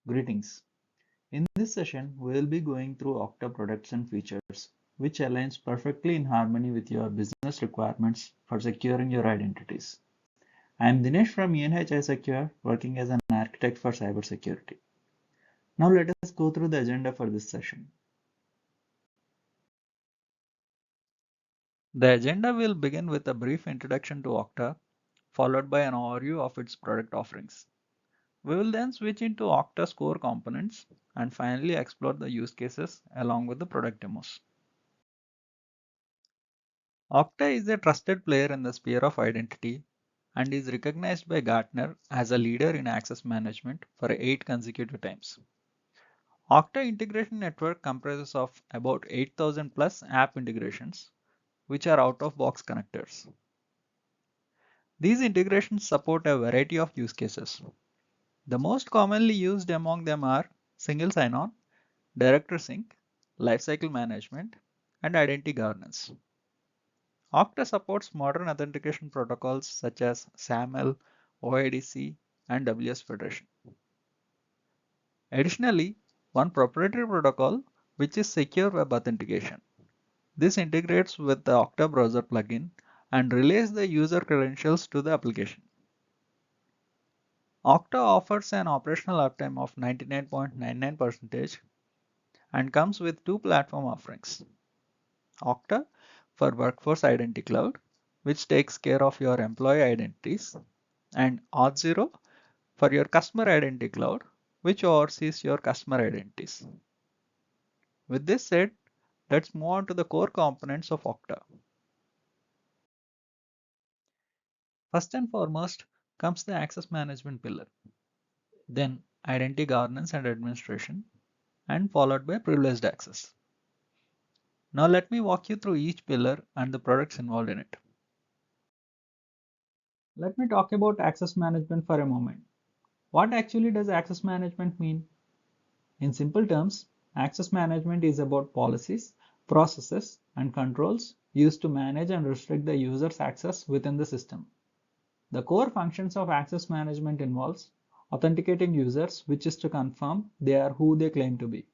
Greetings. In this session, we will be going through Okta products and features, which aligns perfectly in harmony with your business requirements for securing your identities. I am Dinesh from ENH iSecure, working as an architect for cybersecurity. Now let us go through the agenda for this session. The agenda will begin with a brief introduction to Okta, followed by an overview of its product offerings. We will then switch into Okta's core components and finally explore the use cases along with the product demos. Okta is a trusted player in the sphere of identity and is recognized by Gartner as a leader in access management for 8 consecutive times. Okta Integration Network comprises of about 8,000 plus app integrations, which are out-of-box connectors. These integrations support a variety of use cases. The most commonly used among them are single sign-on, director sync, lifecycle management, and identity governance. Okta supports modern authentication protocols such as SAML, OIDC, and WS Federation. Additionally, one proprietary protocol, which is Secure Web Authentication. This integrates with the Okta browser plugin and relays the user credentials to the application. Okta offers an operational uptime of 99.99% and comes with two platform offerings. Okta for Workforce Identity Cloud, which takes care of your employee identities, and Auth0 for your customer identity cloud, which oversees your customer identities. With this said, let's move on to the core components of Okta. First and foremost comes the access management pillar, then identity governance and administration, and followed by privileged access. Now let me walk you through each pillar and the products involved in it. Let me talk about access management for a moment. What actually does access management mean? In simple terms, access management is about policies, processes, and controls used to manage and restrict the user's access within the system. The core functions of access management involves authenticating users, which is to confirm they are who they claim to be.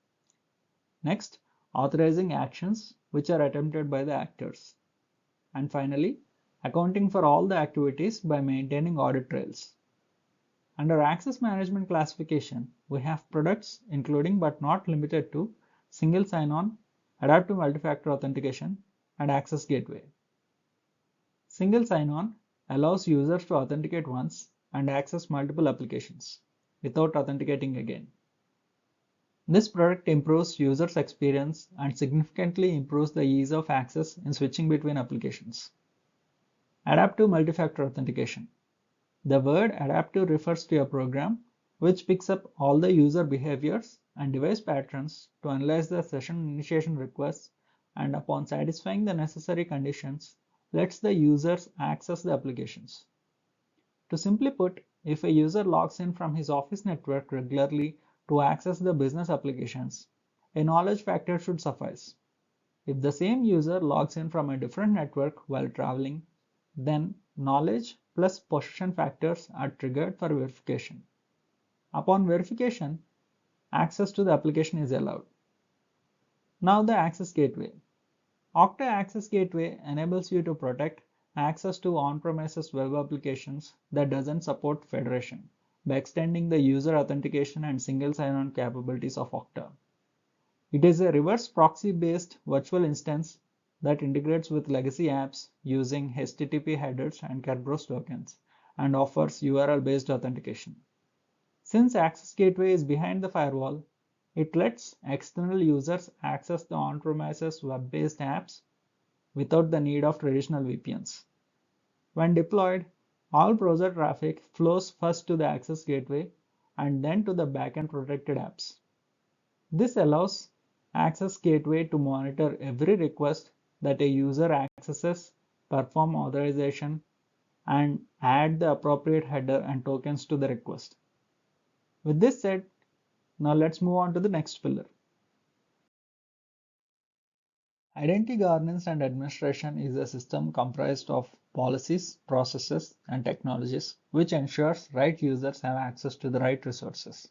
Next, authorizing actions, which are attempted by the actors. And finally, accounting for all the activities by maintaining audit trails. Under access management classification, we have products including but not limited to single sign-on, adaptive multi-factor authentication, and access gateway. Single sign-on allows users to authenticate once and access multiple applications without authenticating again. This product improves users' experience and significantly improves the ease of access in switching between applications. Adaptive multi-factor authentication. The word adaptive refers to a program which picks up all the user behaviors and device patterns to analyze the session initiation requests and upon satisfying the necessary conditions, lets the users access the applications. To simply put, if a user logs in from his office network regularly to access the business applications, a knowledge factor should suffice. If the same user logs in from a different network while traveling, then knowledge plus possession factors are triggered for verification. Upon verification, access to the application is allowed. Now the access gateway. Okta Access Gateway enables you to protect access to on-premises web applications that doesn't support federation by extending the user authentication and single sign-on capabilities of Okta. It is a reverse proxy-based virtual instance that integrates with legacy apps using HTTP headers and Kerberos tokens and offers URL-based authentication. Since Access Gateway is behind the firewall, it lets external users access the on-premises web-based apps without the need of traditional VPNs. When deployed, all browser traffic flows first to the Access Gateway and then to the backend protected apps. This allows Access Gateway to monitor every request that a user accesses, perform authorization, and add the appropriate header and tokens to the request. With this said, now let's move on to the next pillar. Identity governance and administration is a system comprised of policies, processes, and technologies which ensures right users have access to the right resources.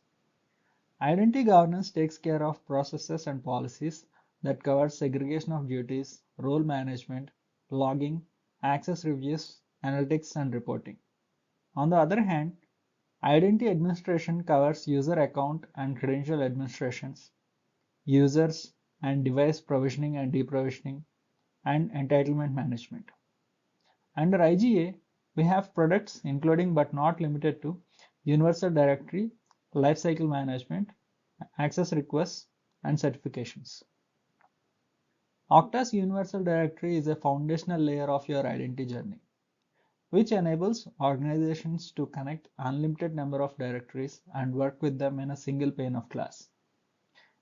Identity governance takes care of processes and policies that cover segregation of duties, role management, logging, access reviews, analytics, and reporting. On the other hand, identity administration covers user account and credential administrations, users and device provisioning and deprovisioning, and entitlement management. Under IGA, we have products including but not limited to Universal Directory, Lifecycle Management, Access Requests, and Certifications. Okta's Universal Directory is a foundational layer of your identity journey, which enables organizations to connect unlimited number of directories and work with them in a single pane of glass.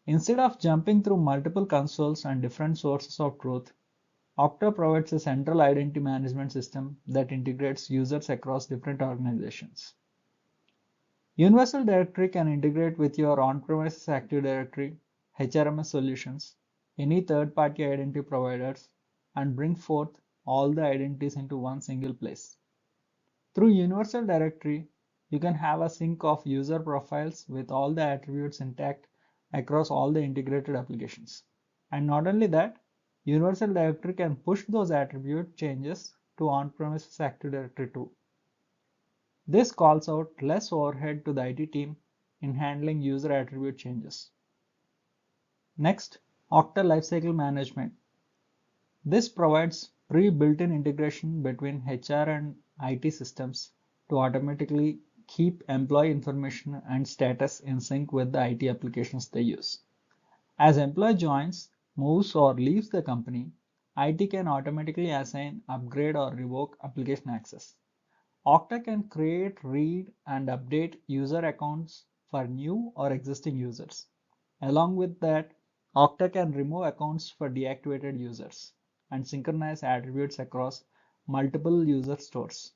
Instead of jumping through multiple consoles and different sources of truth, Okta provides a central identity management system that integrates users across different organizations. Universal Directory can integrate with your on-premises Active Directory, HRMS solutions, any third-party identity providers, and bring forth all the identities into one single place. Through Universal Directory, you can have a sync of user profiles with all the attributes intact across all the integrated applications. And not only that, Universal Directory can push those attribute changes to on-premises Active Directory too. This calls out less overhead to the IT team in handling user attribute changes. Next, Okta Lifecycle Management. This provides pre-built-in integration between HR and IT systems to automatically keep employee information and status in sync with the IT applications they use. As employee joins, moves, or leaves the company, IT can automatically assign, upgrade, or revoke application access. Okta can create, read, and update user accounts for new or existing users. Along with that, Okta can remove accounts for deactivated users and synchronize attributes across multiple user stores.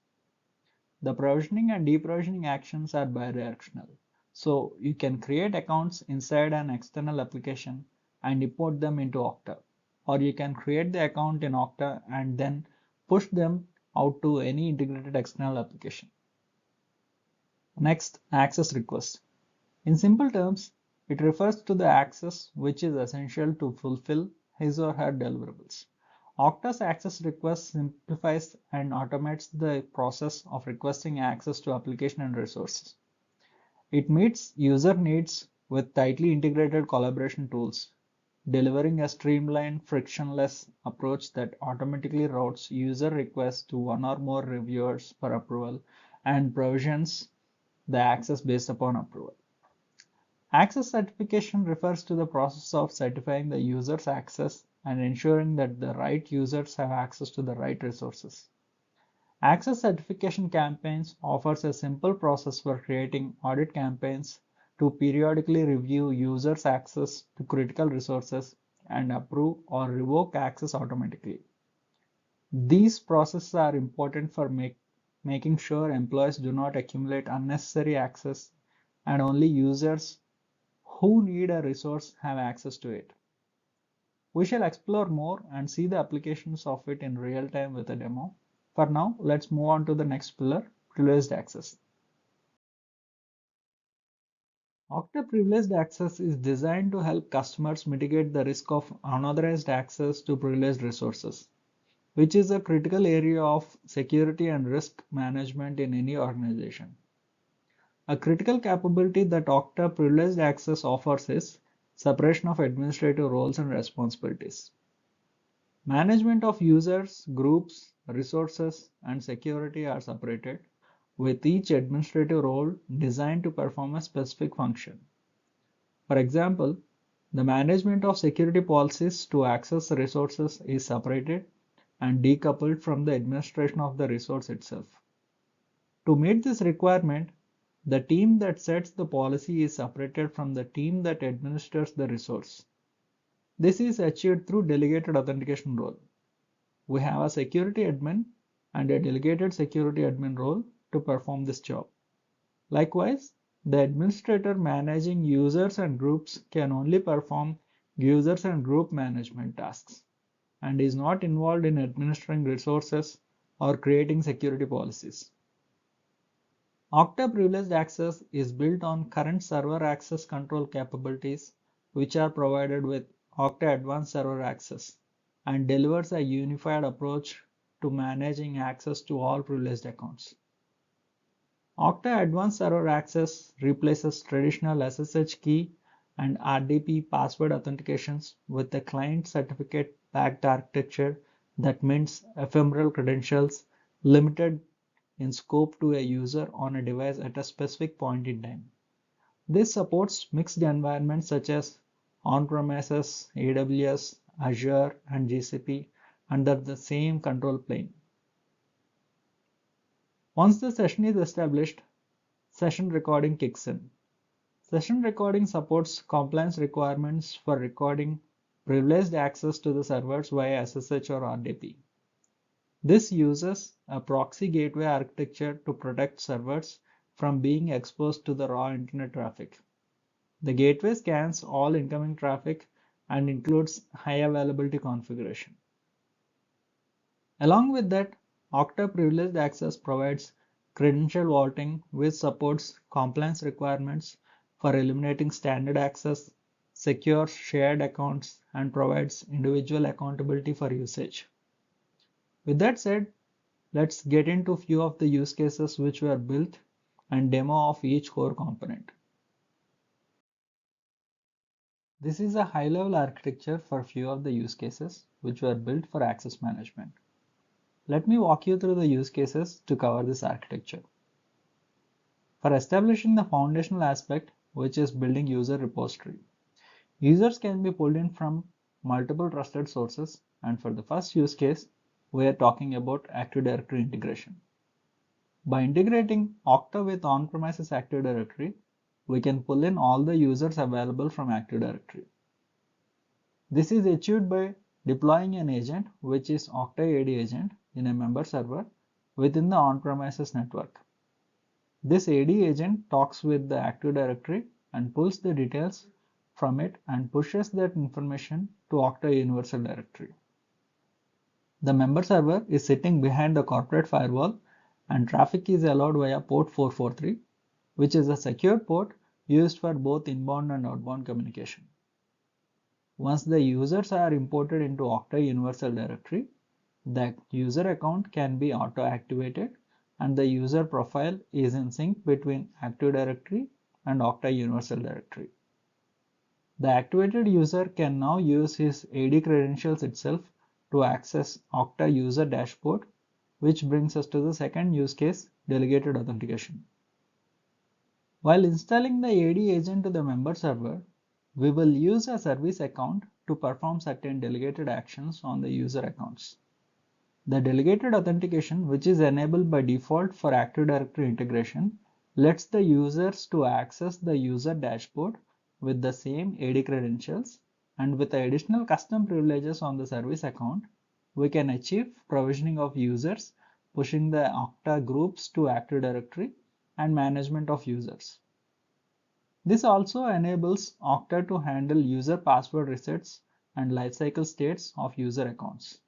The provisioning and deprovisioning actions are bidirectional, so you can create accounts inside an external application and import them into Okta, or you can create the account in Okta and then push them out to any integrated external application. Next, access request. In simple terms, it refers to the access which is essential to fulfill his or her deliverables. Okta's access request simplifies and automates the process of requesting access to application and resources. It meets user needs with tightly integrated collaboration tools, delivering a streamlined, frictionless approach that automatically routes user requests to one or more reviewers for approval and provisions the access based upon approval. Access certification refers to the process of certifying the user's access and ensuring that the right users have access to the right resources. Access certification campaigns offers a simple process for creating audit campaigns to periodically review users' access to critical resources and approve or revoke access automatically. These processes are important for making sure employees do not accumulate unnecessary access and only users who need a resource have access to it. We shall explore more and see the applications of it in real time with a demo. For now, let's move on to the next pillar, privileged access. Okta Privileged Access is designed to help customers mitigate the risk of unauthorized access to privileged resources, which is a critical area of security and risk management in any organization. A critical capability that Okta Privileged Access offers is separation of administrative roles and responsibilities. Management of users, groups, resources, and security are separated, with each administrative role designed to perform a specific function. For example, the management of security policies to access resources is separated and decoupled from the administration of the resource itself. To meet this requirement, the team that sets the policy is separated from the team that administers the resource. This is achieved through delegated authentication role. We have a security admin and a delegated security admin role to perform this job. Likewise, the administrator managing users and groups can only perform users and group management tasks and is not involved in administering resources or creating security policies. Okta Privileged Access is built on current server access control capabilities which are provided with Okta Advanced Server Access and delivers a unified approach to managing access to all privileged accounts. Okta Advanced Server Access replaces traditional SSH key and RDP password authentications with a client certificate backed architecture that mints ephemeral credentials limited in scope to a user on a device at a specific point in time. This supports mixed environments such as on-premises, AWS, Azure, and GCP under the same control plane. Once the session is established, session recording kicks in. Session recording supports compliance requirements for recording privileged access to the servers via SSH or RDP. This uses a proxy gateway architecture to protect servers from being exposed to the raw internet traffic. The gateway scans all incoming traffic and includes high availability configuration. Along with that, Okta Privileged Access provides credential vaulting, which supports compliance requirements for eliminating standard access, secures shared accounts, and provides individual accountability for usage. With that said, let's get into a few of the use cases which were built and demo of each core component. This is a high-level architecture for a few of the use cases which were built for access management. Let me walk you through the use cases to cover this architecture. For establishing the foundational aspect, which is building user repository. Users can be pulled in from multiple trusted sources, and for the first use case, we are talking about Active Directory integration. By integrating Okta with on-premises Active Directory, we can pull in all the users available from Active Directory. This is achieved by deploying an agent, which is Okta AD agent, in a member server within the on-premises network. This AD agent talks with the Active Directory and pulls the details from it and pushes that information to Okta Universal Directory. The member server is sitting behind the corporate firewall and traffic is allowed via port 443, which is a secure port used for both inbound and outbound communication. Once the users are imported into Okta Universal Directory, the user account can be auto-activated and the user profile is in sync between Active Directory and Okta Universal Directory. The activated user can now use his AD credentials itself to access Okta user dashboard, which brings us to the second use case, delegated authentication. While installing the AD agent to the member server, we will use a service account to perform certain delegated actions on the user accounts. The delegated authentication, which is enabled by default for Active Directory integration, lets the users to access the user dashboard with the same AD credentials, and with the additional custom privileges on the service account, we can achieve provisioning of users, pushing the Okta groups to Active Directory, and management of users. This also enables Okta to handle user password resets and lifecycle states of user accounts.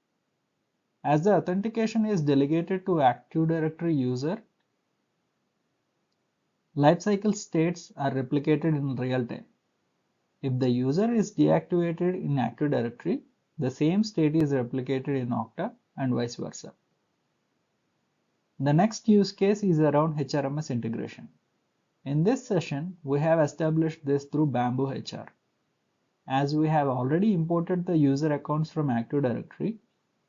As the authentication is delegated to Active Directory user, lifecycle states are replicated in real time. If the user is deactivated in Active Directory, the same state is replicated in Okta and vice versa. The next use case is around HRMS integration. In this session, we have established this through Bamboo HR. As we have already imported the user accounts from Active Directory,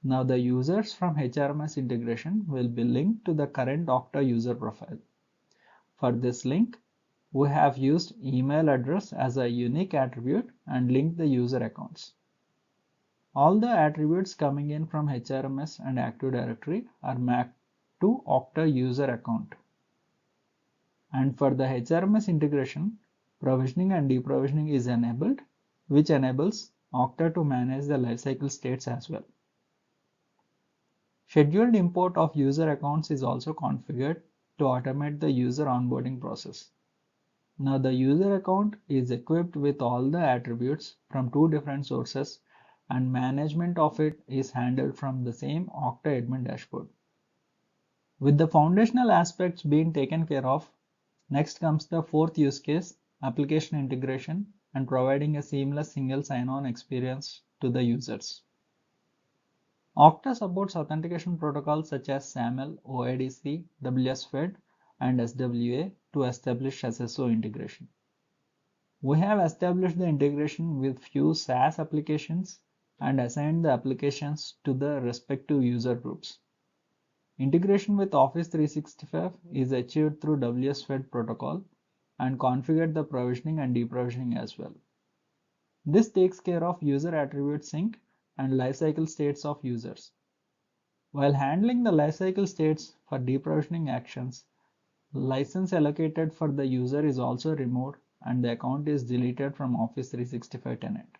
now the users from HRMS integration will be linked to the current Okta user profile. For this link, we have used email address as a unique attribute and linked the user accounts. All the attributes coming in from HRMS and Active Directory are mapped to Okta user account. And for the HRMS integration, provisioning and deprovisioning is enabled, which enables Okta to manage the lifecycle states as well. Scheduled import of user accounts is also configured to automate the user onboarding process. Now the user account is equipped with all the attributes from two different sources, and management of it is handled from the same Okta admin dashboard. With the foundational aspects being taken care of, next comes the fourth use case, application integration and providing a seamless single sign-on experience to the users. Okta supports authentication protocols such as SAML, OIDC, WSFED, and SWA to establish SSO integration. We have established the integration with few SaaS applications and assigned the applications to the respective user groups. Integration with Office 365 is achieved through WSFED protocol and configured the provisioning and deprovisioning as well. This takes care of user attribute sync and lifecycle states of users. While handling the lifecycle states for deprovisioning actions, license allocated for the user is also removed and the account is deleted from Office 365 tenant.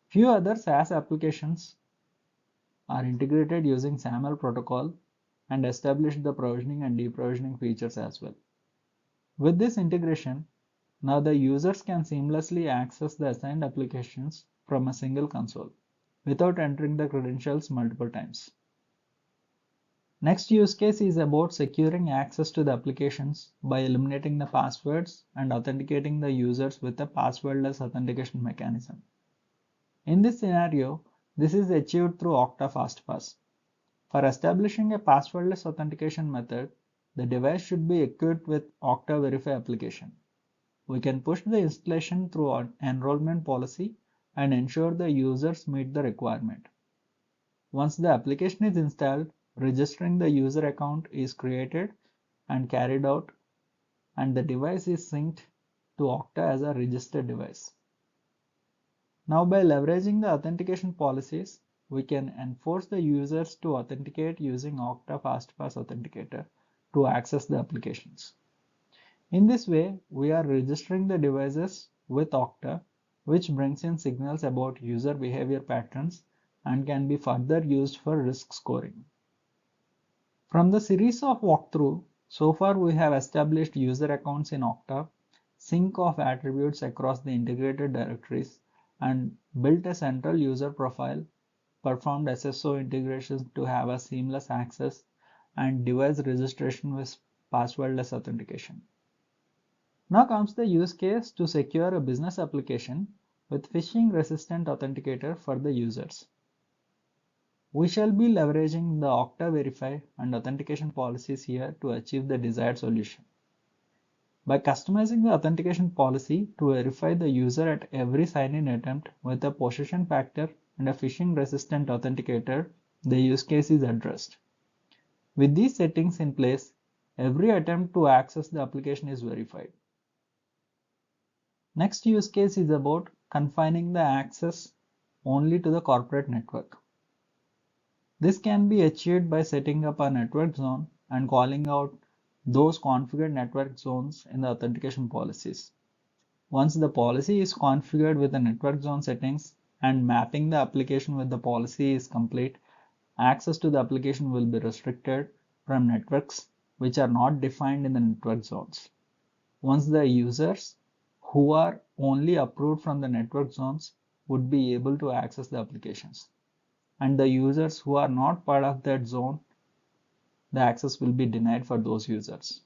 Few other SaaS applications are integrated using SAML protocol and establish the provisioning and deprovisioning features as well. With this integration, now the users can seamlessly access the assigned applications from a single console without entering the credentials multiple times. Next use case is about securing access to the applications by eliminating the passwords and authenticating the users with a passwordless authentication mechanism. In this scenario, this is achieved through Okta FastPass. For establishing a passwordless authentication method, the device should be equipped with Okta Verify application. We can push the installation through an enrollment policy and ensure the users meet the requirement. Once the application is installed, registering the user account is created and carried out, and the device is synced to Okta as a registered device. Now, by leveraging the authentication policies, we can enforce the users to authenticate using Okta FastPass Authenticator to access the applications. In this way, we are registering the devices with Okta, which brings in signals about user behavior patterns and can be further used for risk scoring. From the series of walkthrough, so far we have established user accounts in Okta, sync of attributes across the integrated directories, and built a central user profile, performed SSO integrations to have a seamless access, and device registration with passwordless authentication. Now comes the use case to secure a business application with phishing resistant authenticator for the users. We shall be leveraging the Okta Verify and authentication policies here to achieve the desired solution. By customizing the authentication policy to verify the user at every sign-in attempt with a possession factor and a phishing-resistant authenticator, the use case is addressed. With these settings in place, every attempt to access the application is verified. Next use case is about confining the access only to the corporate network. This can be achieved by setting up a network zone and calling out those configured network zones in the authentication policies. Once the policy is configured with the network zone settings and mapping the application with the policy is complete, access to the application will be restricted from networks which are not defined in the network zones. Once the users who are only approved from the network zones would be able to access the applications, and the users who are not part of that zone, the access will be denied for those users.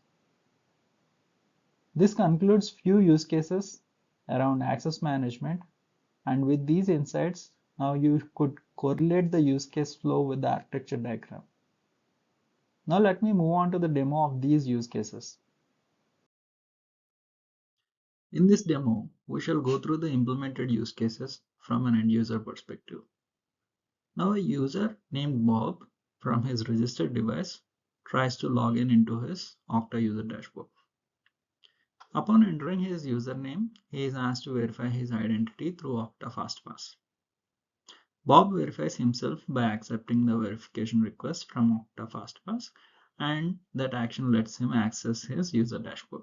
This concludes few use cases around access management, and with these insights, now you could correlate the use case flow with the architecture diagram. Now let me move on to the demo of these use cases. In this demo, we shall go through the implemented use cases from an end user perspective. Now a user named Bob from his registered device tries to log in into his Okta user dashboard. Upon entering his username, he is asked to verify his identity through Okta FastPass. Bob verifies himself by accepting the verification request from Okta FastPass, and that action lets him access his user dashboard.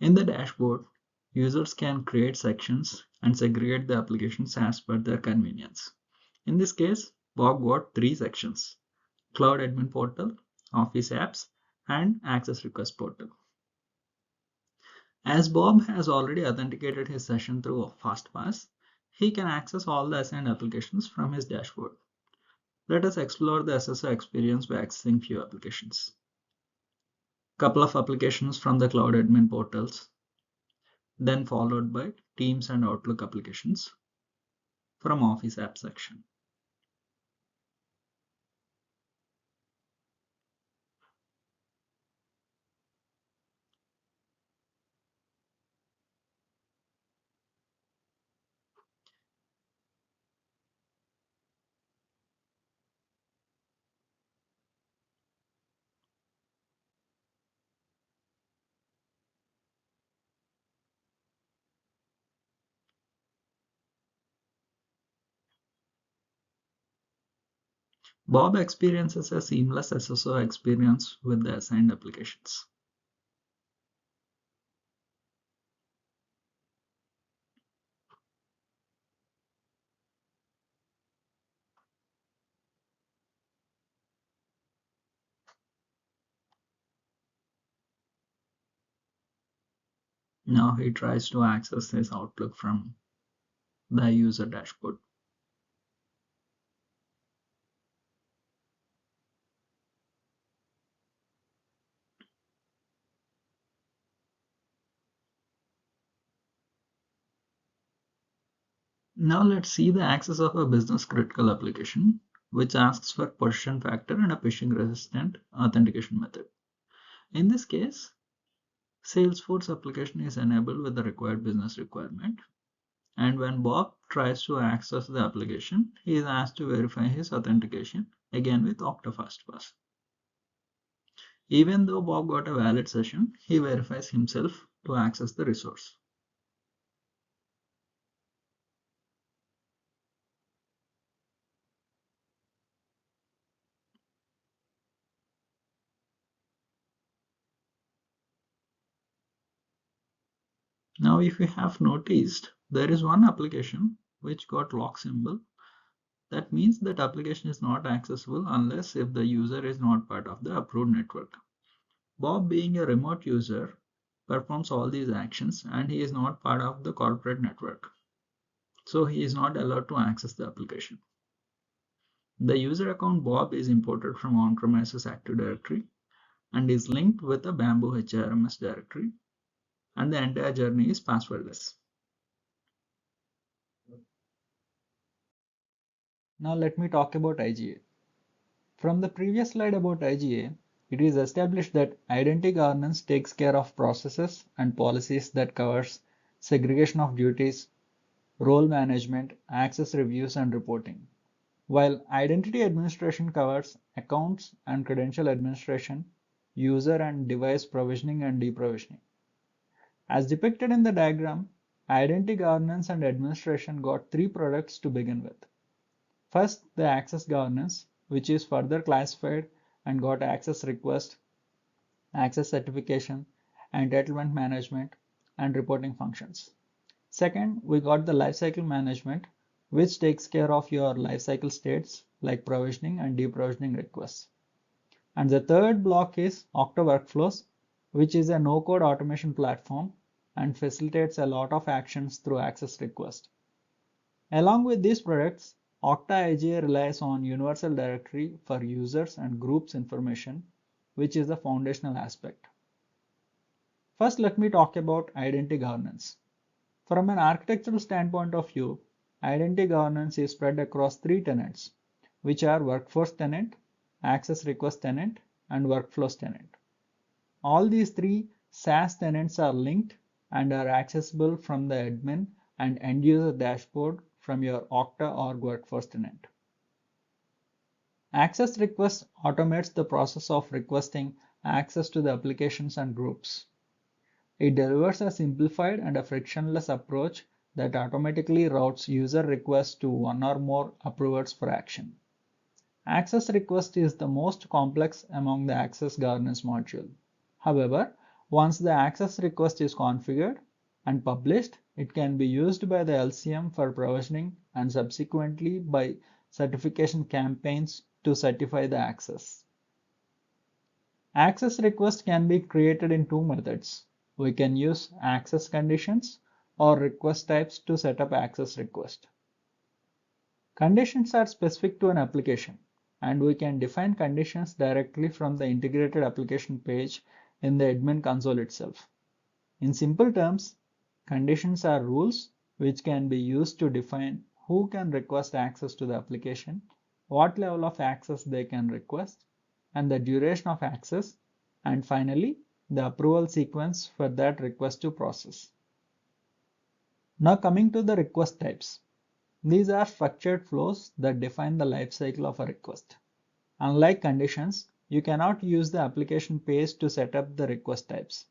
In the dashboard, users can create sections and segregate the applications as per their convenience. In this case, Bob got 3 sections: Cloud Admin Portal, Office Apps, and Access Request Portal. As Bob has already authenticated his session through FastPass, he can access all the assigned applications from his dashboard. Let us explore the SSO experience by accessing few applications. Couple of applications from the Cloud Admin portals, then followed by Teams and Outlook applications from Office app section. Bob experiences a seamless SSO experience with the assigned applications. Now he tries to access his Outlook from the user dashboard. Now let's see the access of a business critical application, which asks for position factor and a phishing resistant authentication method. In this case, Salesforce application is enabled with the required business requirement. And when Bob tries to access the application, he is asked to verify his authentication again with Okta FastPass. Even though Bob got a valid session, he verifies himself to access the resource. Now, if you have noticed, there is one application which got lock symbol. That means that application is not accessible unless if the user is not part of the approved network. Bob, being a remote user, performs all these actions and he is not part of the corporate network. So he is not allowed to access the application. The user account Bob is imported from on-premises Active Directory and is linked with a Bamboo HRMS directory, and the entire journey is passwordless. Now let me talk about IGA. From the previous slide about IGA, it is established that identity governance takes care of processes and policies that covers segregation of duties, role management, access reviews, and reporting. While identity administration covers accounts and credential administration, user and device provisioning and deprovisioning. As depicted in the diagram, identity governance and administration got three products to begin with. First, the access governance, which is further classified and got access request, access certification, entitlement management, and reporting functions. Second, we got the lifecycle management, which takes care of your lifecycle states like provisioning and deprovisioning requests. And the third block is Okta Workflows, which is a no-code automation platform and facilitates a lot of actions through access request. Along with these products, Okta IGA relies on Universal Directory for users and groups information, which is the foundational aspect. First, let me talk about identity governance. From an architectural standpoint of view, identity governance is spread across three tenants, which are Workforce tenant, Access Request tenant, and Workflows tenant. All these three SaaS tenants are linked and are accessible from the admin and end user dashboard from your Okta or Workforce tenant. Access Request automates the process of requesting access to the applications and groups. It delivers a simplified and a frictionless approach that automatically routes user requests to one or more approvers for action. Access request is the most complex among the access governance module. However, once the access request is configured and published, it can be used by the LCM for provisioning and subsequently by certification campaigns to certify the access. Access request can be created in two methods. We can use access conditions or request types to set up access request. Conditions are specific to an application, and we can define conditions directly from the integrated application page in the admin console itself. In simple terms, conditions are rules which can be used to define who can request access to the application, what level of access they can request, and the duration of access, and finally, the approval sequence for that request to process. Now coming to the request types. These are structured flows that define the life cycle of a request. Unlike conditions, you cannot use the application page to set up the request types.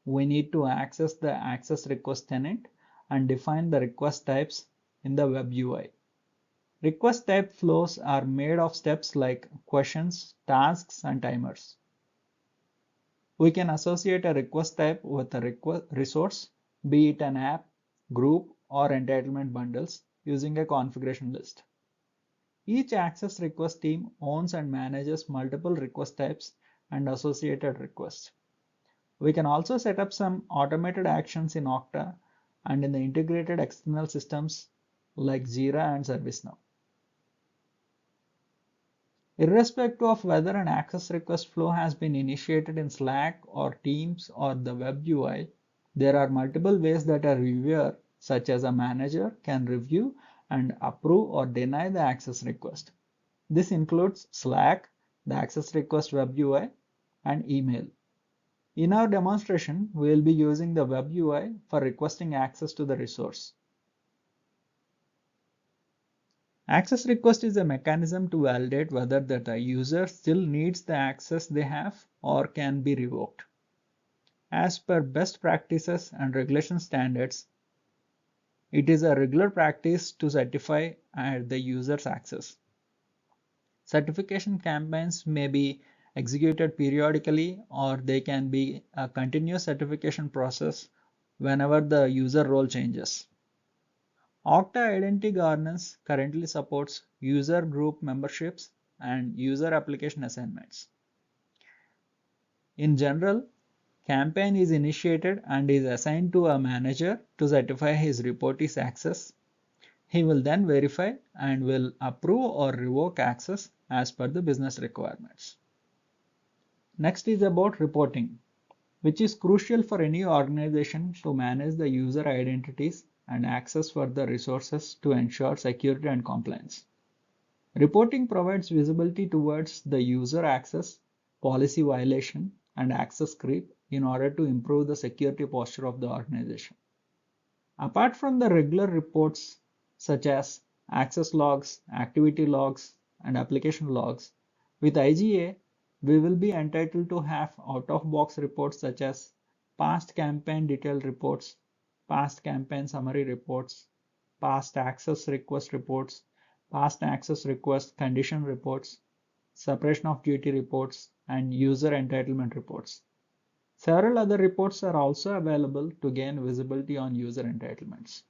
We need to access the access request tenant and define the request types in the web UI. Request type flows are made of steps like questions, tasks, and timers. We can associate a request type with a resource, be it an app, group, or entitlement bundles, using a configuration list. Each access request team owns and manages multiple request types and associated requests. We can also set up some automated actions in Okta and in the integrated external systems like Jira and ServiceNow. Irrespective of whether an access request flow has been initiated in Slack or Teams or the web UI, there are multiple ways that a reviewer, such as a manager, can review and approve or deny the access request. This includes Slack, the access request web UI, and email. In our demonstration, we will be using the web UI for requesting access to the resource. Access request is a mechanism to validate whether the user still needs the access they have or can be revoked. As per best practices and regulation standards, it is a regular practice to certify the user's access. Certification campaigns may be executed periodically, or they can be a continuous certification process whenever the user role changes. Okta Identity Governance currently supports user group memberships and user application assignments. In general, campaign is initiated and is assigned to a manager to certify his reportee's access. He will then verify and will approve or revoke access as per the business requirements. Next is about reporting, which is crucial for any organization to manage the user identities and access for the resources to ensure security and compliance. Reporting provides visibility towards the user access, policy violation, and access creep in order to improve the security posture of the organization. Apart from the regular reports such as access logs, activity logs, and application logs, with IGA, we will be entitled to have out-of-box reports such as past campaign detailed reports, past campaign summary reports, past access request reports, past access request condition reports, separation of duty reports, and user entitlement reports. Several other reports are also available to gain visibility on user entitlements.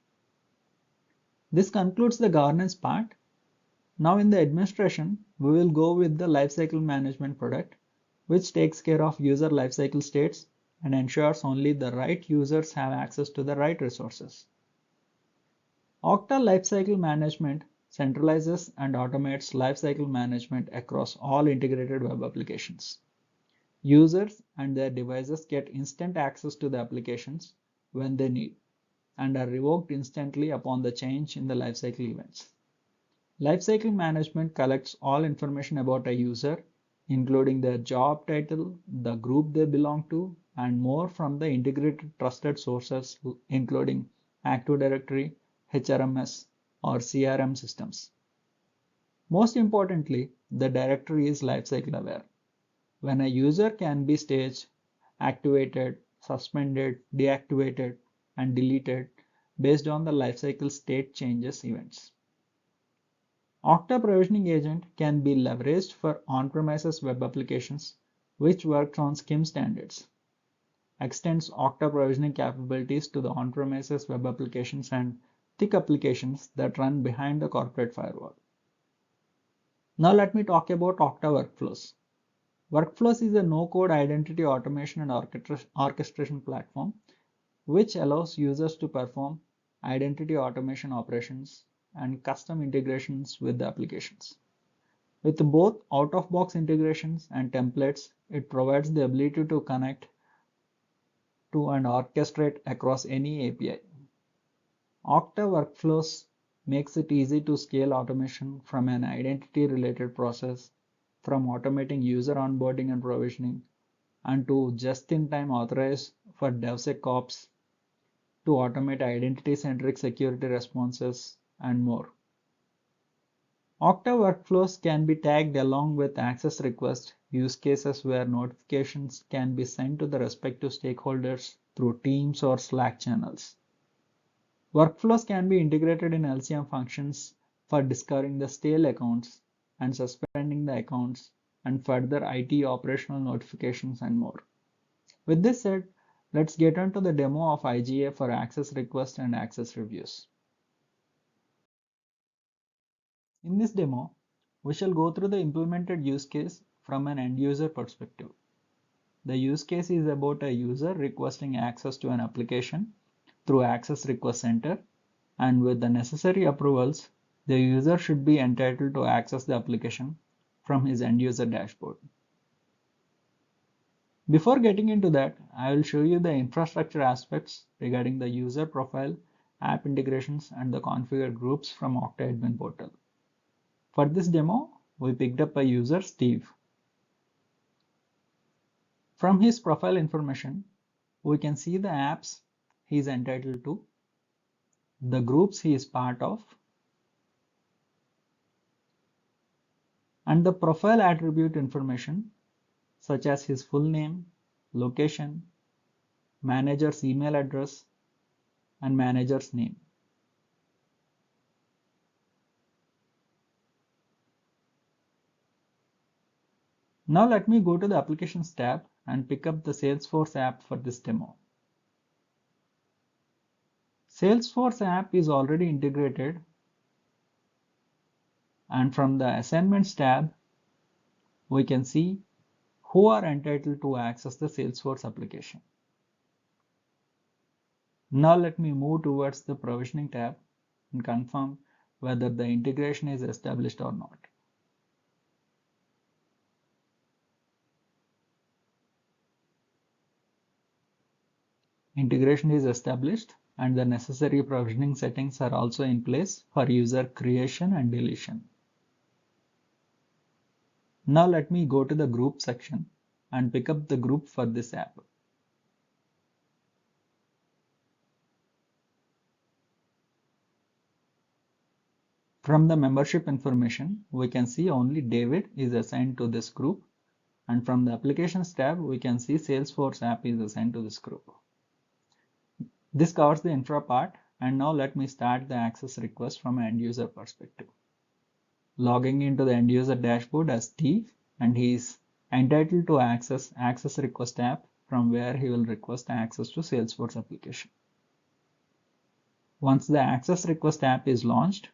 This concludes the governance part. Now in the administration, we will go with the lifecycle management product, which takes care of user lifecycle states and ensures only the right users have access to the right resources. Okta Lifecycle Management centralizes and automates lifecycle management across all integrated web applications. Users and their devices get instant access to the applications when they need and are revoked instantly upon the change in the lifecycle events. Lifecycle management collects all information about a user, including their job title, the group they belong to, and more from the integrated trusted sources, including Active Directory, HRMS, or CRM systems. Most importantly, the directory is lifecycle aware. When a user can be staged, activated, suspended, deactivated, and deleted based on the lifecycle state changes events. Okta Provisioning Agent can be leveraged for on-premises web applications, which works on SCIM standards, extends Okta provisioning capabilities to the on-premises web applications and thick applications that run behind the corporate firewall. Now let me talk about Okta Workflows. Workflows is a no-code identity automation and orchestration platform which allows users to perform identity automation operations and custom integrations with the applications. With both out-of-box integrations and templates, it provides the ability to connect to and orchestrate across any API. Okta workflows makes it easy to scale automation from an identity-related process, from automating user onboarding and provisioning, and to just-in-time authorize for DevSecOps, to automate identity-centric security responses, and more. Okta workflows can be tagged along with access request use cases where notifications can be sent to the respective stakeholders through Teams or Slack channels. Workflows can be integrated in LCM functions for discovering the stale accounts and suspending the accounts and further IT operational notifications and more. With this said, let's get into the demo of IGA for access request and access reviews. In this demo, we shall go through the implemented use case from an end user perspective. The use case is about a user requesting access to an application through Access Request Center, and with the necessary approvals, the user should be entitled to access the application from his end user dashboard. Before getting into that, I will show you the infrastructure aspects regarding the user profile, app integrations, and the configure groups from Okta Admin Portal. For this demo, we picked up a user, Steve. From his profile information, we can see the apps he is entitled to, the groups he is part of, and the profile attribute information such as his full name, location, manager's email address, and manager's name. Now let me go to the Applications tab and pick up the Salesforce app for this demo. Salesforce app is already integrated, and from the Assignments tab, we can see who are entitled to access the Salesforce application. Now let me move towards the Provisioning tab and confirm whether the integration is established or not. Integration is established and the necessary provisioning settings are also in place for user creation and deletion. Now let me go to the group section and pick up the group for this app. From the membership information, we can see only David is assigned to this group, and from the Applications tab, we can see Salesforce app is assigned to this group. This covers the infra part, and now let me start the access request from an end user perspective. Logging into the end user dashboard as Steve, and he is entitled to access access request app from where he will request access to Salesforce application. Once the access request app is launched,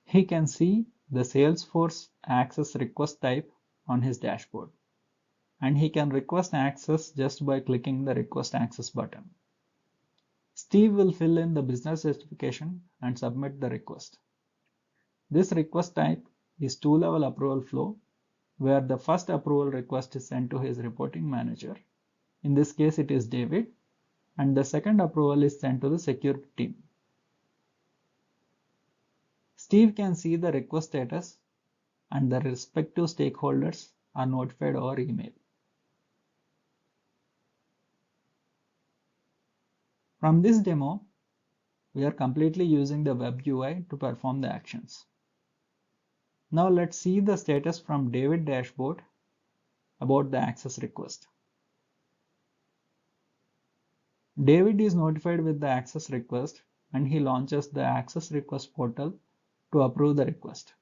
he can see the Salesforce access request type on his dashboard, and he can request access just by clicking the request access button. Steve will fill in the business justification and submit the request. This request type is two-level approval flow, where the first approval request is sent to his reporting manager. In this case, it is David, and the second approval is sent to the security team. Steve can see the request status, and the respective stakeholders are notified over email. From this demo, we are completely using the web UI to perform the actions. Now let's see the status from David dashboard about the access request. David is notified with the access request, and he launches the access request portal to approve the request.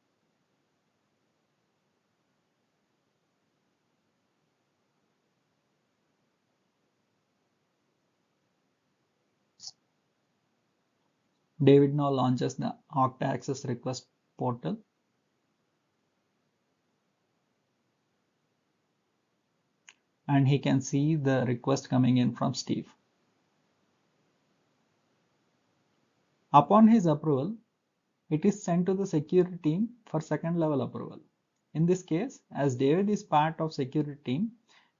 David now launches the Okta access request portal. And he can see the request coming in from Steve. Upon his approval, it is sent to the security team for second level approval. In this case, as David is part of security team,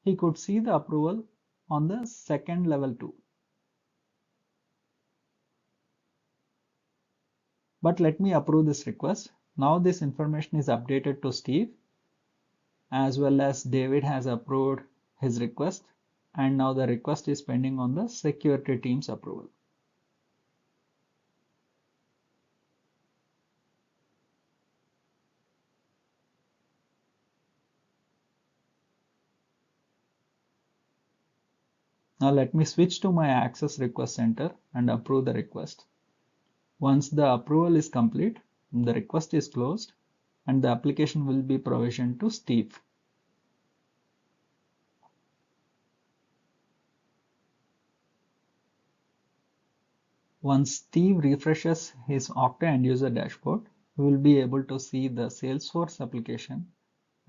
he could see the approval on the second level too. But let me approve this request. Now this information is updated to Steve, as well as David has approved his request, and now the request is pending on the security team's approval. Now let me switch to my Access Request Center and approve the request. Once the approval is complete, the request is closed and the application will be provisioned to Steve. Once Steve refreshes his Okta end user dashboard, he will be able to see the Salesforce application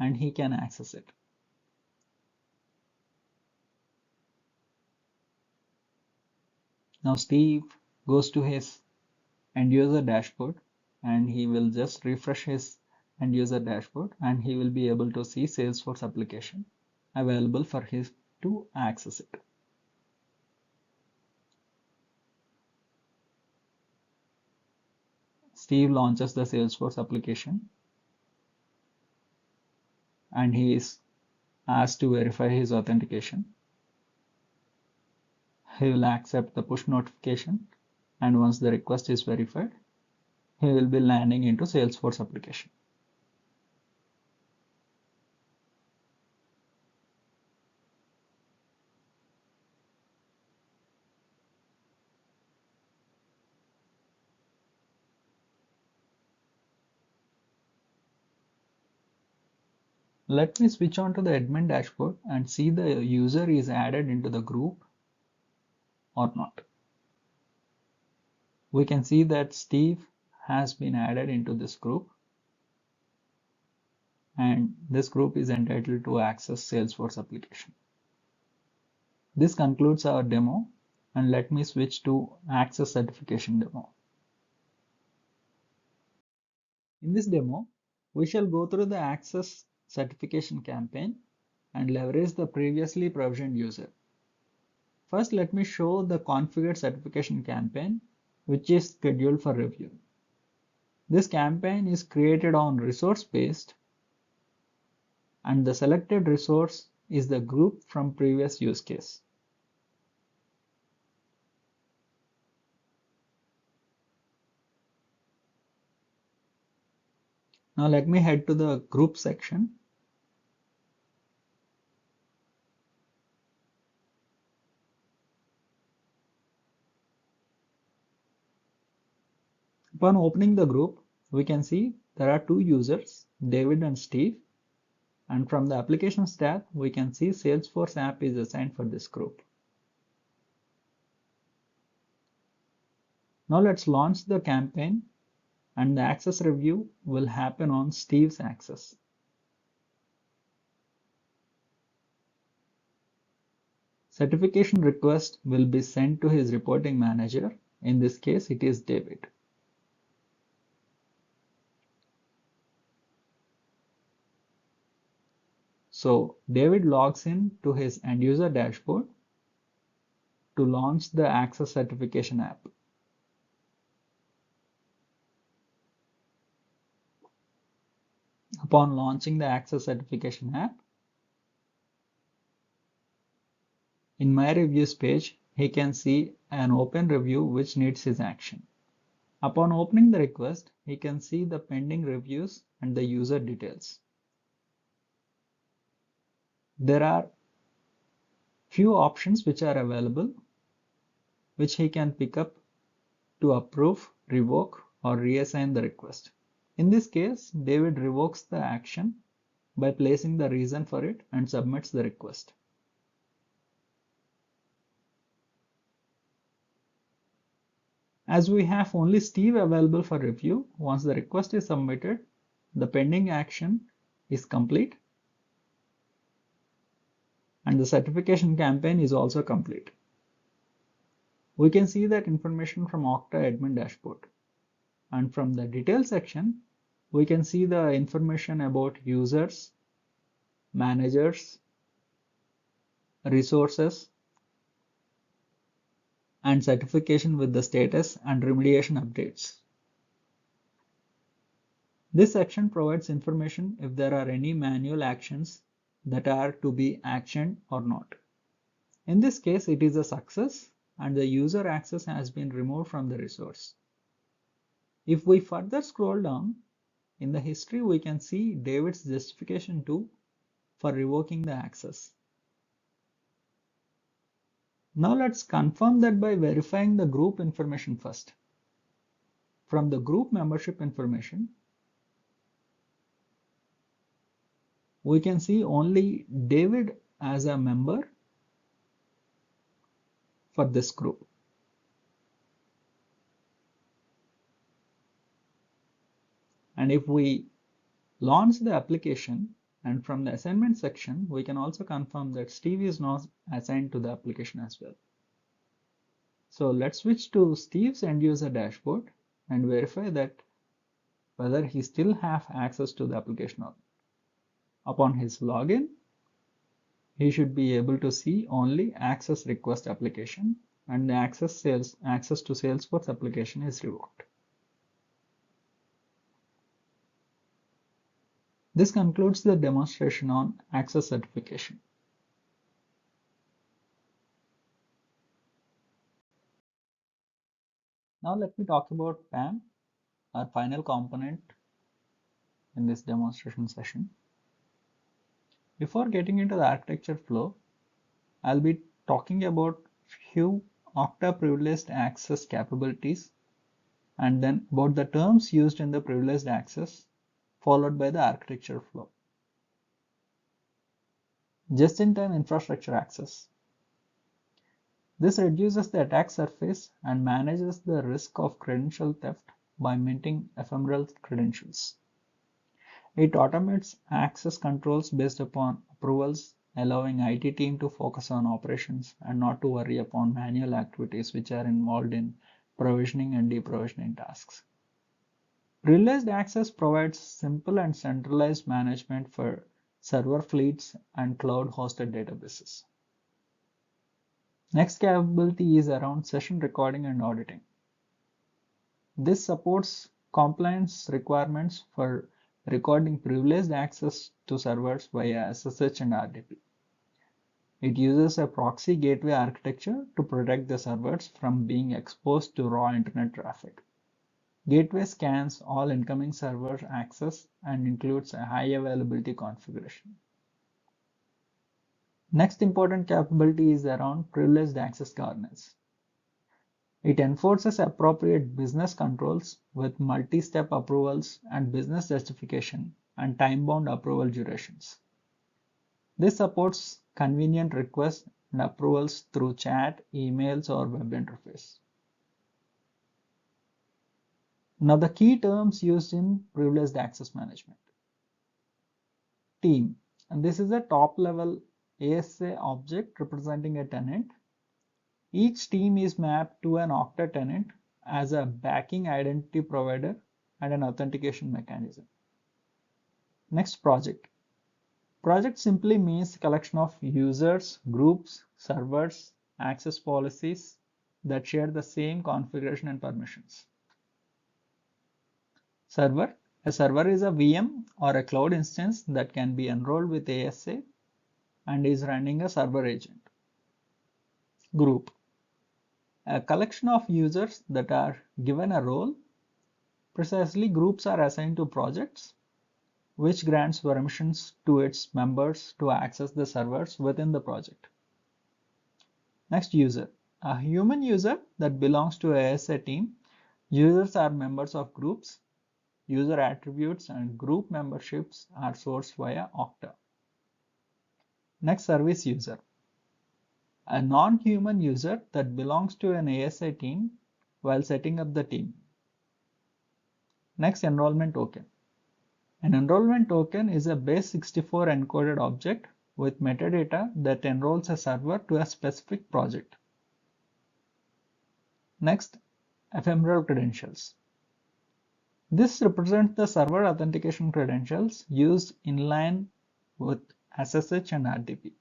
and he can access it. Now Steve goes to his end user dashboard and he will just refresh his end user dashboard and he will be able to see Salesforce application available for him to access it. Steve launches the Salesforce application and he is asked to verify his authentication. He will accept the push notification, and once the request is verified, he will be landing into Salesforce application. Let me switch on to the admin dashboard and see the user is added into the group or not. We can see that Steve has been added into this group, and this group is entitled to access Salesforce application. This concludes our demo, and let me switch to access certification demo. In this demo, we shall go through the access certification campaign and leverage the previously provisioned user. First, let me show the configured certification campaign, which is scheduled for review. This campaign is created on resource based, and the selected resource is the group from previous use case. Now let me head to the group section. Upon opening the group, we can see there are two users, David and Steve. And from the applications tab, we can see Salesforce app is assigned for this group. Now let's launch the campaign, and the access review will happen on Steve's access. Certification request will be sent to his reporting manager. In this case, it is David. So David logs in to his end user dashboard to launch the access certification app. Upon launching the access certification app, in my reviews page, he can see an open review which needs his action. Upon opening the request, he can see the pending reviews and the user details. There are few options which are available, which he can pick up to approve, revoke, or reassign the request. In this case, David revokes the action by placing the reason for it and submits the request. As we have only Steve available for review, once the request is submitted, the pending action is complete and the certification campaign is also complete. We can see that information from Okta admin dashboard. And from the details section, we can see the information about users, managers, resources, and certification with the status and remediation updates. This section provides information if there are any manual actions that are to be actioned or not. In this case, it is a success and the user access has been removed from the resource. If we further scroll down, in the history we can see David's justification too for revoking the access. Now let's confirm that by verifying the group information first. From the group membership information, we can see only David as a member for this group. And if we launch the application, and from the assignment section, we can also confirm that Steve is not assigned to the application as well. So let's switch to Steve's end user dashboard and verify that whether he still has access to the application or not. Upon his login, he should be able to see only access request application, and the access to Salesforce application is revoked. This concludes the demonstration on access certification. Now let me talk about PAM, our final component in this demonstration session. Before getting into the architecture flow, I'll be talking about few Okta privileged access capabilities and then about the terms used in the privileged access, followed by the architecture flow. Just-in-time infrastructure access. This reduces the attack surface and manages the risk of credential theft by minting ephemeral credentials. It automates access controls based upon approvals, allowing IT team to focus on operations and not to worry upon manual activities which are involved in provisioning and deprovisioning tasks. Privileged access provides simple and centralized management for server fleets and cloud-hosted databases. Next capability is around session recording and auditing. This supports compliance requirements for recording privileged access to servers via SSH and RDP. It uses a proxy gateway architecture to protect the servers from being exposed to raw internet traffic. Gateway scans all incoming server access and includes a high availability configuration. Next important capability is around privileged access governance. It enforces appropriate business controls with multi-step approvals and business justification and time-bound approval durations. This supports convenient requests and approvals through chat, emails, or web interface. Now the key terms used in privileged access management. Team, and this is a top-level ASA object representing a tenant. Each team is mapped to an Okta tenant as a backing identity provider and an authentication mechanism. Next, project. Project simply means collection of users, groups, servers, access policies that share the same configuration and permissions. Server. A server is a VM or a cloud instance that can be enrolled with ASA and is running a server agent. Group. A collection of users that are given a role. Precisely, groups are assigned to projects, which grants permissions to its members to access the servers within the project. Next, user. A human user that belongs to a ASA team. Users are members of groups. User attributes and group memberships are sourced via Okta. Next, service user. A non-human user that belongs to an ASA team while setting up the team. Next, enrollment token. An enrollment token is a base64 encoded object with metadata that enrolls a server to a specific project. Next, ephemeral credentials. This represents the server authentication credentials used in line with SSH and RDP.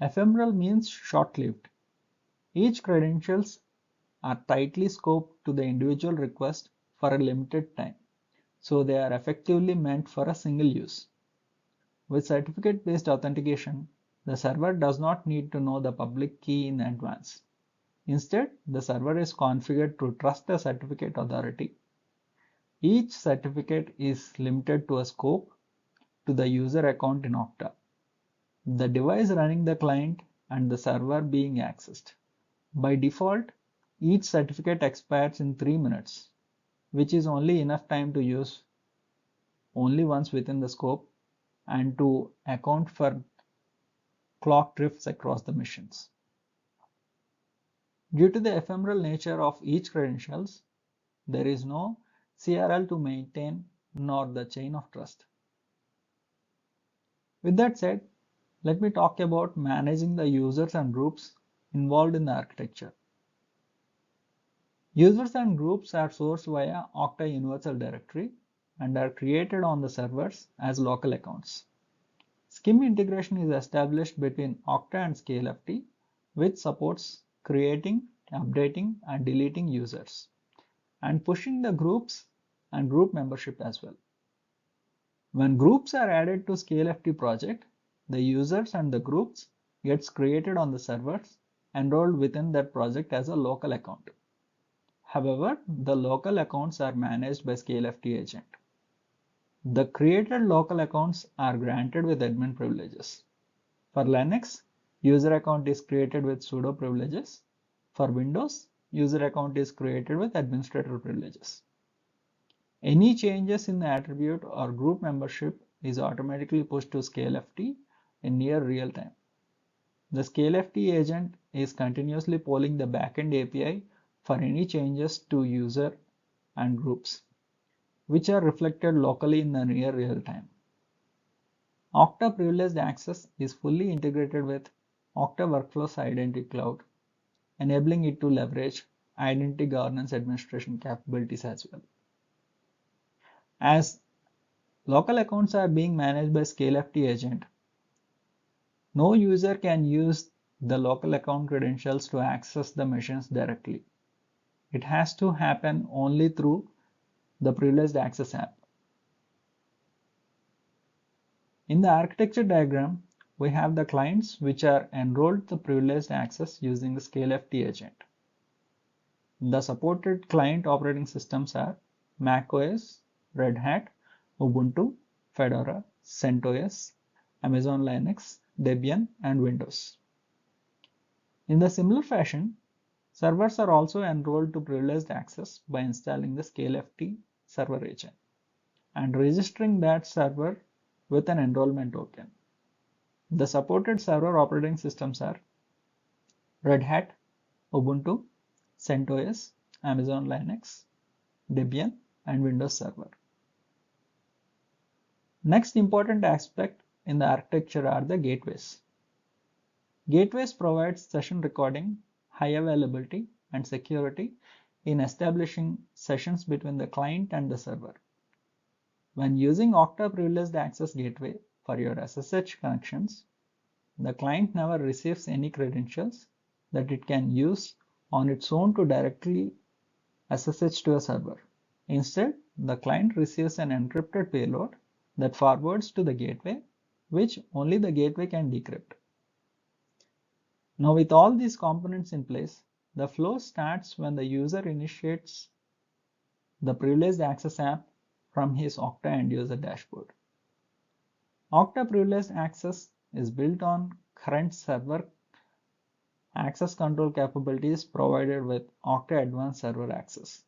Ephemeral means short-lived. Each credentials are tightly scoped to the individual request for a limited time, so they are effectively meant for a single use. With certificate-based authentication, the server does not need to know the public key in advance. Instead, the server is configured to trust the certificate authority. Each certificate is limited to a scope to the user account in Okta, the device running the client and the server being accessed. By default, each certificate expires in 3 minutes, which is only enough time to use only once within the scope and to account for clock drifts across the machines. Due to the ephemeral nature of each credentials, there is no CRL to maintain nor the chain of trust. With that said, let me talk about managing the users and groups involved in the architecture. Users and groups are sourced via Okta Universal Directory and are created on the servers as local accounts. SCIM integration is established between Okta and ScaleFT, which supports creating, updating, and deleting users, and pushing the groups and group membership as well. When groups are added to ScaleFT project, the users and the groups gets created on the servers enrolled within that project as a local account. However, the local accounts are managed by ScaleFT agent. The created local accounts are granted with admin privileges. For Linux, user account is created with sudo privileges. For Windows, user account is created with administrator privileges. Any changes in the attribute or group membership is automatically pushed to ScaleFT in near real time. The ScaleFT agent is continuously polling the backend API for any changes to user and groups, which are reflected locally in the near real time. Okta Privileged Access is fully integrated with Okta Workflows Identity Cloud, enabling it to leverage identity governance administration capabilities as well. As local accounts are being managed by ScaleFT agent, no user can use the local account credentials to access the machines directly. It has to happen only through the Privileged Access app. In the architecture diagram, we have the clients which are enrolled to privileged access using the ScaleFT agent. The supported client operating systems are macOS, Red Hat, Ubuntu, Fedora, CentOS, Amazon Linux, Debian, and Windows. In the similar fashion, servers are also enrolled to privileged access by installing the ScaleFT server agent and registering that server with an enrollment token. The supported server operating systems are Red Hat, Ubuntu, CentOS, Amazon Linux, Debian, and Windows Server. Next important aspect in the architecture are the gateways. Gateways provide session recording, high availability, and security in establishing sessions between the client and the server. When using Okta Privileged Access Gateway for your SSH connections, the client never receives any credentials that it can use on its own to directly SSH to a server. Instead, the client receives an encrypted payload that forwards to the gateway, which only the gateway can decrypt. Now, with all these components in place, the flow starts when the user initiates the Privileged Access app from his Okta end user dashboard. Okta Privileged Access is built on current server access control capabilities provided with Okta Advanced Server Access.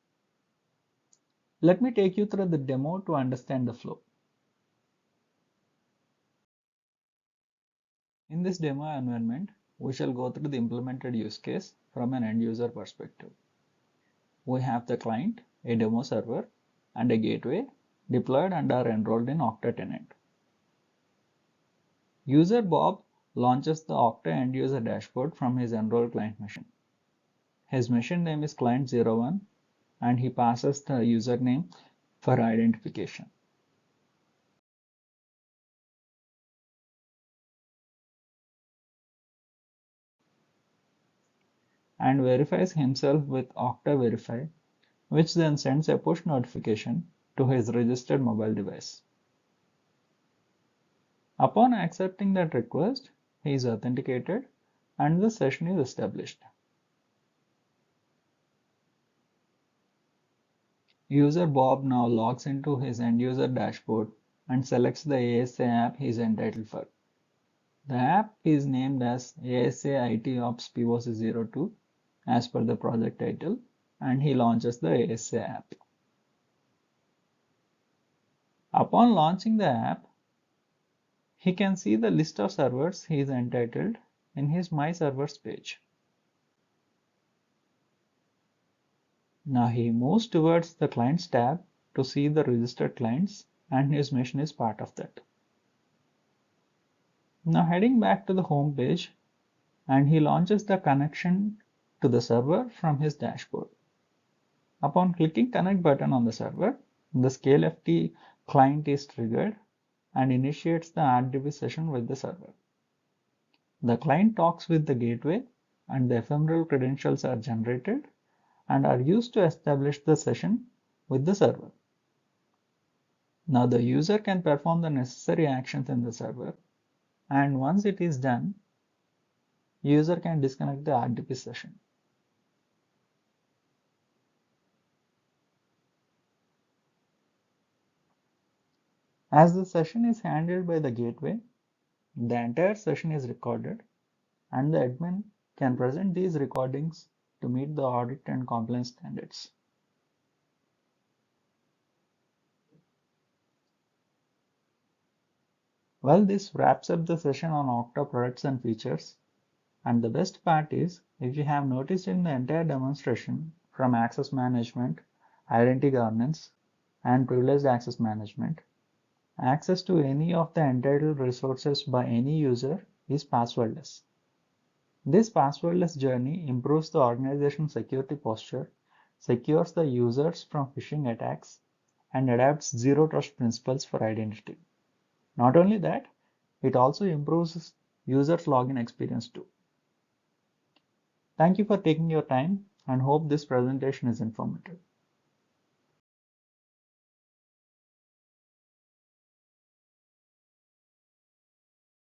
Let me take you through the demo to understand the flow. In this demo environment, we shall go through the implemented use case from an end user perspective. We have the client, a demo server, and a gateway deployed and are enrolled in Okta tenant. User Bob launches the Okta end user dashboard from his enrolled client machine. His machine name is client01 and he passes the username for identification. And verifies himself with Okta Verify, which then sends a push notification to his registered mobile device. Upon accepting that request, he is authenticated and the session is established. User Bob now logs into his end-user dashboard and selects the ASA app he is entitled for. The app is named as ASA IT Ops POC02 as per the project title, and he launches the ASA app. Upon launching the app, he can see the list of servers he is entitled in his My Servers page. Now he moves towards the Clients tab to see the registered clients, and his machine is part of that. Now heading back to the home page, and he launches the connection to the server from his dashboard. Upon clicking connect button on the server, the ScaleFT client is triggered and initiates the RDB session with the server. The client talks with the gateway and the ephemeral credentials are generated and are used to establish the session with the server. Now the user can perform the necessary actions in the server, and once it is done, user can disconnect the RDP session. As the session is handled by the gateway, the entire session is recorded and the admin can present these recordings to meet the audit and compliance standards. Well, this wraps up the session on Okta products and features. And the best part is, if you have noticed in the entire demonstration, from access management, identity governance, and privileged access management, access to any of the entitled resources by any user is passwordless. This passwordless journey improves the organization security posture, secures the users from phishing attacks, and adapts zero trust principles for identity. Not only that, it also improves users' login experience too. Thank you for taking your time and hope this presentation is informative.